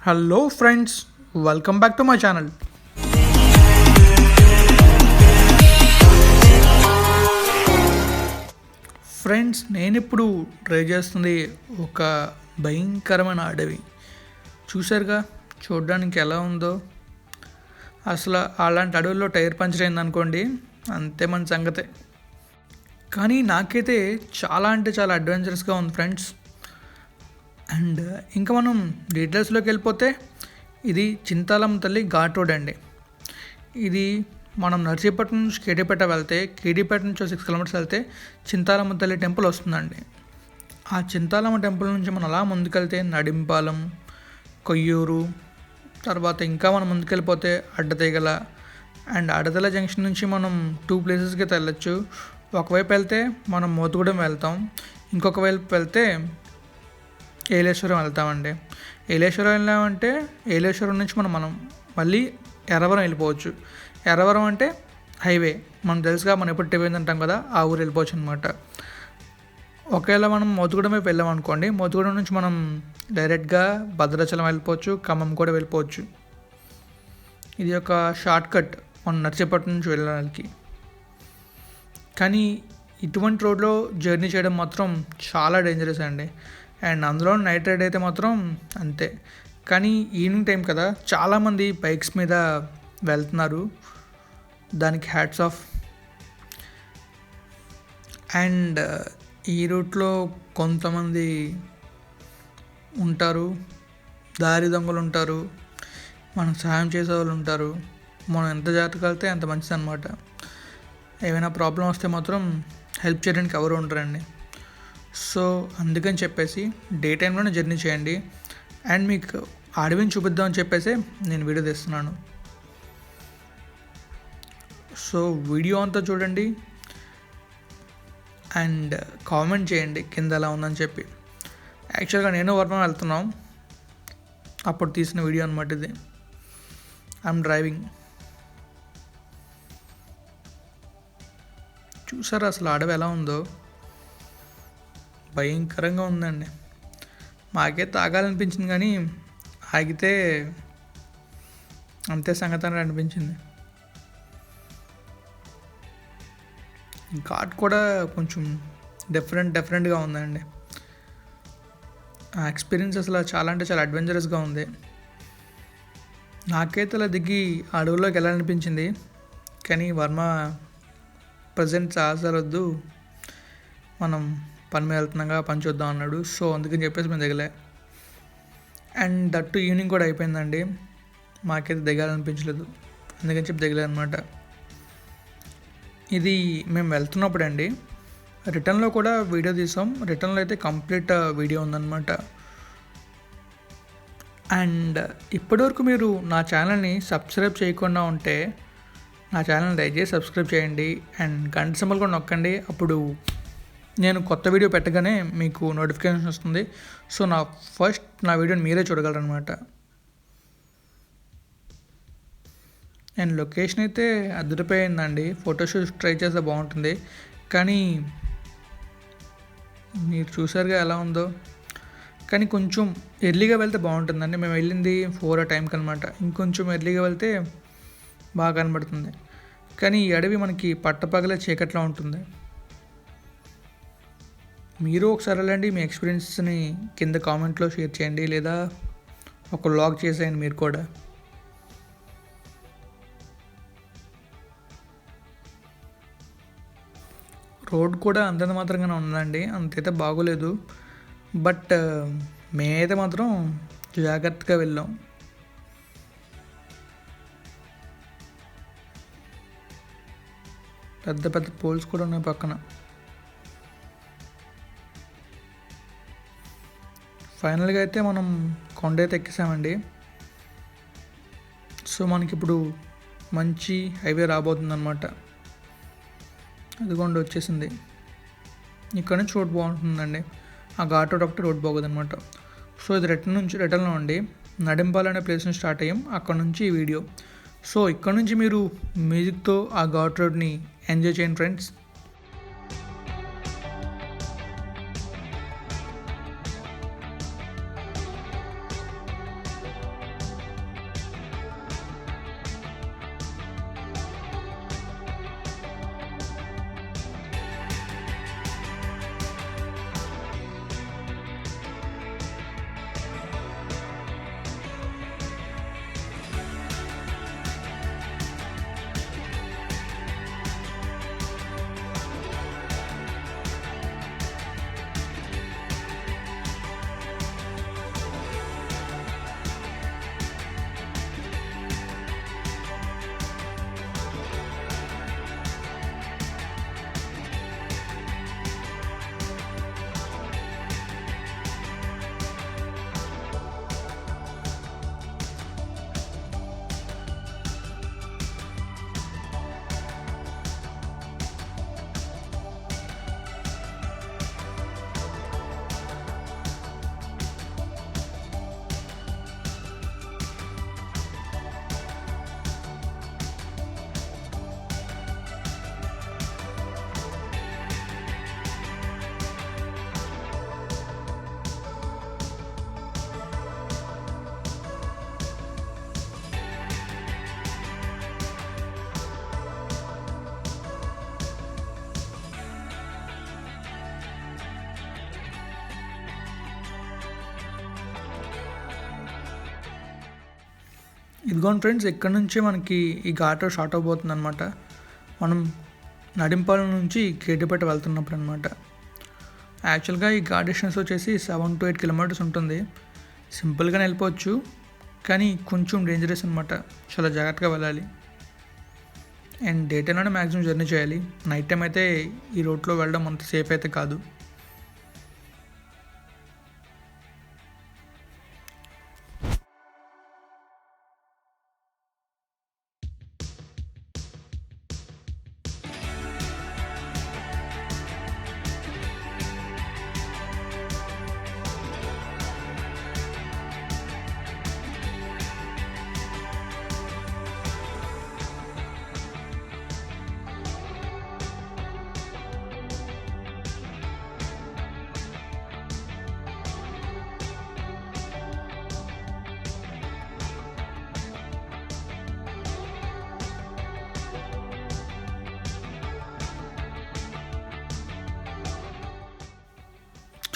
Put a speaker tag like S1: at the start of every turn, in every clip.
S1: Hello friends, welcome back to my channel. Friends, నేను ఇప్పుడు try చేస్తుంది ఒక భయంకరమైన అడవి. చూసారుగా, చూడడానికి ఎలా ఉందో. అసలు అలాంటి అడవుల్లో టైర్ పంచర్ అయిందనుకోండి, అంతే మన సంగతే. కానీ నాకైతే చాలా అంటే చాలా అడ్వెంచరస్గా ఉంది ఫ్రెండ్స్. అండ్ ఇంకా మనం డీటెయిల్స్లోకి వెళ్ళిపోతే, ఇది చింతాలమ్మ తల్లి ఘాట్ రోడ్ అండి. ఇది మనం నర్సీపట్నం నుంచి కేడీపేట వెళ్తే, కేడీపేట నుంచి 6 కిలోమీటర్స్ వెళ్తే చింతాలమ్మ తల్లి టెంపుల్ వస్తుందండి. ఆ చింతాలమ్మ టెంపుల్ నుంచి మనం అలా ముందుకెళ్తే నడింపాలెం, కొయ్యూరు, తర్వాత ఇంకా మనం ముందుకెళ్ళిపోతే అడ్డతీగల. అండ్ అడ్డతీగల జంక్షన్ నుంచి మనం 2 ప్లేసెస్కి వెళ్ళచ్చు. ఒకవైపు వెళ్తే మనం మోతుగూడెం వెళ్తాం, ఇంకొక వైపు వెళ్తే ఏలేశ్వరం వెళ్తామండి. ఏలేశ్వరం వెళ్ళామంటే ఏలేశ్వరం నుంచి మనం మళ్ళీ ఎర్రవరం వెళ్ళిపోవచ్చు. ఎర్రవరం అంటే హైవే, మనం తెలుసుగా, మనం ఎప్పుడు టిఫిన్ తింటాం కదా, ఆ ఊరు వెళ్ళిపోవచ్చు అనమాట. ఒకవేళ మనం మోతుగూడెం వైపు వెళ్ళామనుకోండి, మోతుగూడెం నుంచి మనం డైరెక్ట్గా భద్రాచలం వెళ్ళిపోవచ్చు, ఖమ్మం కూడా వెళ్ళిపోవచ్చు. ఇది ఒక షార్ట్ కట్ మనం నర్సీపట్నం నుంచి వెళ్ళడానికి. కానీ ఇటువంటి రోడ్లో జర్నీ చేయడం మాత్రం చాలా డేంజరస్ అండి. అండ్ అందులో నైట్ రైడ్ అయితే మాత్రం అంతే. కానీ ఈవినింగ్ టైం కదా, చాలామంది బైక్స్ మీద వెళ్తున్నారు, దానికి హ్యాట్స్ ఆఫ్. అండ్ ఈ రూట్లో కొంతమంది ఉంటారు, దారి దొంగలు ఉంటారు, మనకు సహాయం చేసే వాళ్ళు ఉంటారు. మనం ఎంత జాగ్రత్తగా వెళ్తే అంత మంచిది అనమాట. ఏమైనా ప్రాబ్లం వస్తే మాత్రం హెల్ప్ చేయడానికి ఎవరు ఉంటారండి. సో అందుకని చెప్పేసి డే టైంలోనే జర్నీ చేయండి. అండ్ మీకు అడవిని చూపిద్దామని చెప్పేసి నేను వీడియో తీస్తున్నాను. సో వీడియో అంతా చూడండి అండ్ కామెంట్ చేయండి కింద ఎలా ఉందని చెప్పి. యాక్చువల్గా నేను వర్మ వెళ్తున్నాం, అప్పుడు తీసిన వీడియో అనమాట ఇది. I'm driving. చూసారా అసలు అడవి ఎలా ఉందో? భయంకరంగా ఉందండి. మాకే తాగాలనిపించింది, కానీ ఆగితే అంతే సంగతి అని అనిపించింది. ఘాట్ కూడా కొంచెం డిఫరెంట్గా ఉందండి. ఆ ఎక్స్పీరియన్స్ అసలు చాలా అంటే చాలా అడ్వెంచరస్గా ఉంది. నాకైతే అలా దిగి అడవుల్లోకి వెళ్ళాలనిపించింది, కానీ వర్మ ప్రజెంట్ వద్దు, మనం పని మీద వెళ్తున్నాగా, పని చూద్దాం అన్నాడు. సో అందుకని చెప్పేసి మేము దిగలే. అండ్ దట్టు ఈవినింగ్ కూడా అయిపోయిందండి, మాకైతే దిగాలనిపించలేదు, అందుకని చెప్పి దిగలే అనమాట. ఇది మేము వెళ్తున్నప్పుడు అండి. రిటర్న్లో కూడా వీడియో తీసాం. రిటర్న్లో అయితే కంప్లీట్ వీడియో ఉందన్నమాట. అండ్ ఇప్పటివరకు మీరు నా ఛానల్ని సబ్స్క్రైబ్ చేయకుండా ఉంటే నా ఛానల్ దయచేసి సబ్స్క్రైబ్ చేయండి. అండ్ గంట సింబల్ కూడా నొక్కండి, అప్పుడు నేను కొత్త వీడియో పెట్టగానే మీకు నోటిఫికేషన్ వస్తుంది. సో నా వీడియోని మీరే చూడగలరనమాట. అండ్ లొకేషన్ అయితే అదిరిపోయిందండి. ఫోటోషూట్ ట్రై చేస్తే బాగుంటుంది, కానీ మీరు చూసారుగా ఎలా ఉందో. కానీ కొంచెం ఎర్లీగా వెళ్తే బాగుంటుందండి. మేము వెళ్ళింది 4 ఆ టైంకి అనమాట. ఇంకొంచెం ఎర్లీగా వెళ్తే బాగా కనబడుతుంది. కానీ ఈ అడవి మనకి పట్టపగలే చీకట్లో ఉంటుంది. మీరు ఒకసారి వెళ్ళండి, మీ ఎక్స్పీరియన్స్ని కింద కామెంట్లో షేర్ చేయండి, లేదా ఒక వ్లాగ్ చేసేయండి మీరు కూడా. రోడ్ కూడా అంతంత మాత్రంగానే ఉందండి, అంతైతే బాగోలేదు. బట్ మేమైతే మాత్రం జాగ్రత్తగా వెళ్ళాం. పెద్ద పెద్ద పోల్స్ కూడా ఉన్నాయి పక్కన. ఫైనల్గా అయితే మనం కొండ అయితే ఎక్కేసామండి. సో మనకి ఇప్పుడు మంచి హైవే రాబోతుంది అనమాట. అదిగోండి వచ్చేసింది. ఇక్కడ నుంచి రోడ్ బాగుంటుందండి, ఆ ఘాట్ రోడ్ ఒకటి రోడ్ బాగోదు అనమాట. సో ఇది రిటర్న్లో అండి. నడింపాల్ అనే ప్లేస్ నుంచి స్టార్ట్ అయ్యాం, అక్కడ నుంచి ఈ వీడియో. సో ఇక్కడ నుంచి మీరు మ్యూజిక్తో ఆ ఘాట్ రోడ్ని ఎంజాయ్ చేయండి ఫ్రెండ్స్. ఇదిగోండి ఫ్రెండ్స్, ఇక్కడ నుంచే మనకి ఈ ఘాట్ రోడ్ స్టార్ట్ అవబోతుంది అనమాట. మనం నడింపాలెం నుంచి కేటిపేట వెళ్తున్నప్పుడు అనమాట. యాక్చువల్గా ఈ ఘాట్ డిస్టెన్స్ వచ్చేసి 7 to 8 కిలోమీటర్స్ ఉంటుంది. సింపుల్గానే వెళ్ళిపోవచ్చు, కానీ కొంచెం డేంజరస్ అనమాట. చాలా జాగ్రత్తగా వెళ్ళాలి. అండ్ డే టైంలోనే మ్యాక్సిమం జర్నీ చేయాలి. నైట్ టైం అయితే ఈ రోడ్లో వెళ్ళడం అంత సేఫ్ అయితే కాదు.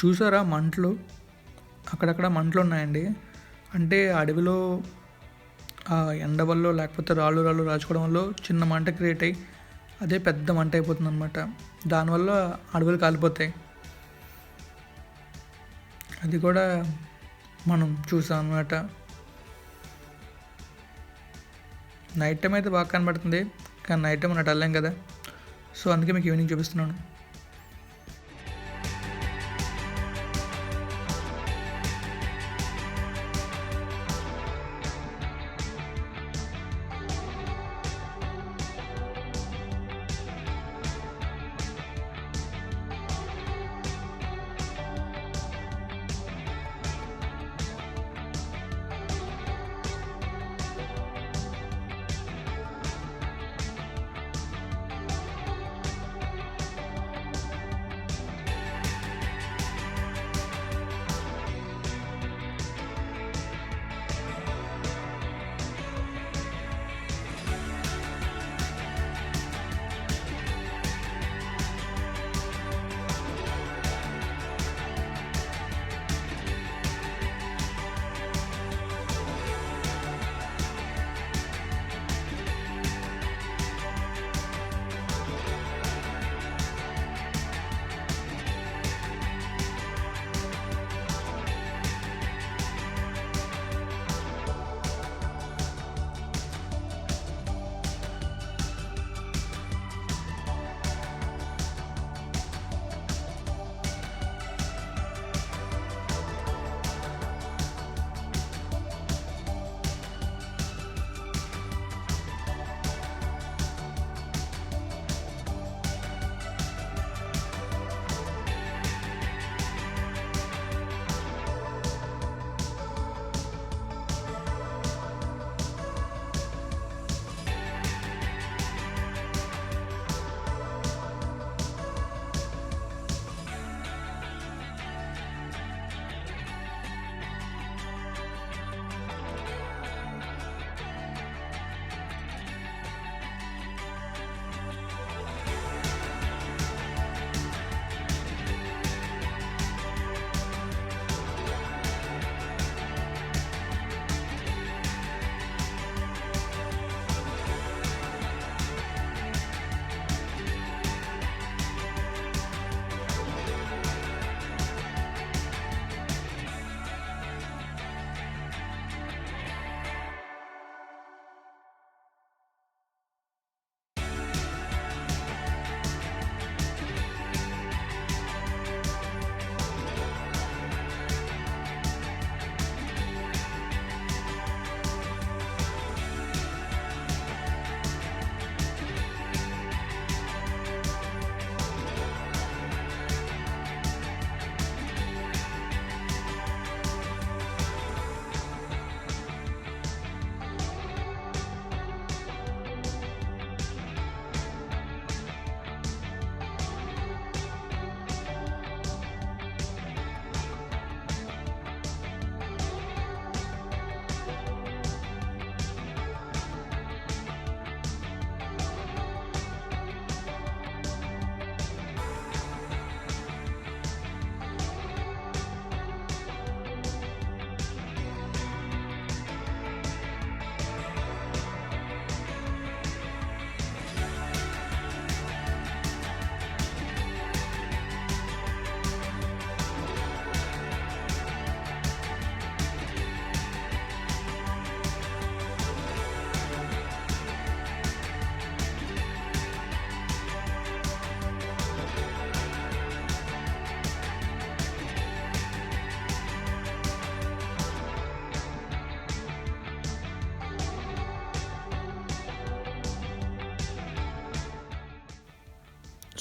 S1: చూసారా మంటలు? అక్కడక్కడ మంటలు ఉన్నాయండి. అంటే అడవిలో ఎండ వల్ల లేకపోతే రాళ్ళు రాచుకోవడం వల్ల చిన్న మంట క్రియేట్ అయ్యి అదే పెద్ద మంట అయిపోతుంది అనమాట. దానివల్ల అడవులు కాలిపోతాయి. అది కూడా మనం చూసాం అనమాట. నైట్ టైం అయితే బాగా కనబడుతుంది, కానీ నైట్ టైం అన్నట్టు వెళ్ళాం కదా, సో అందుకే మీకు ఈవినింగ్ చూపిస్తున్నాను.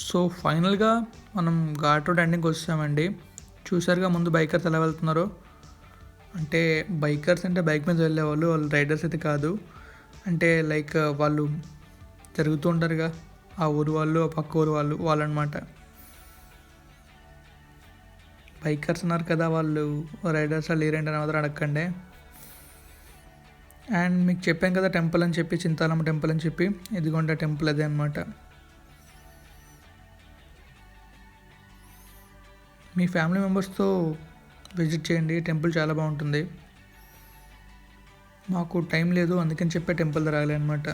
S1: సో ఫైనల్గా మనం ఘాట్ రోడ్ ఎండింగ్కి వచ్చామండి. చూసారుగా ముందు బైకర్స్ ఎలా వెళ్తున్నారో. అంటే బైకర్స్ అంటే బైక్ మీద వెళ్ళేవాళ్ళు, వాళ్ళు రైడర్స్ అయితే కాదు. అంటే లైక్ వాళ్ళు తిరుగుతూ ఉంటారుగా, ఆ ఊరు వాళ్ళు, ఆ పక్క ఊరు వాళ్ళు, వాళ్ళనమాట. బైకర్స్ ఉన్నారు కదా, వాళ్ళు రైడర్స్ లేరంటే మాత్రం అడగండి. అండ్ మీకు చెప్పాం కదా టెంపుల్ అని చెప్పి, చింతాలమ్మ టెంపుల్ అని చెప్పి, ఇదిగోండి టెంపుల్ అదే అనమాట. మీ ఫ్యామిలీ మెంబర్స్తో విజిట్ చేయండి, టెంపుల్ చాలా బాగుంటుంది. మాకు టైం లేదు అందుకని చెప్పే టెంపుల్ రాలే అనమాట.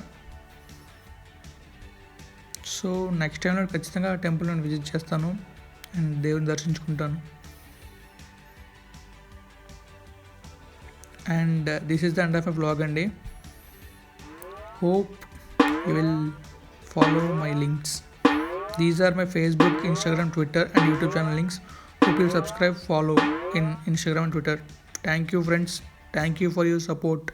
S1: సో నెక్స్ట్ టైంలో ఖచ్చితంగా టెంపుల్ నేను విజిట్ చేస్తాను అండ్ దేవుని దర్శించుకుంటాను. And this is the end of my vlog అండి. Hope you will follow my links. These are my Facebook, Instagram, Twitter and YouTube channel links. Hope you'll subscribe, follow in Instagram and Twitter. Thank you friends. Thank you for your support.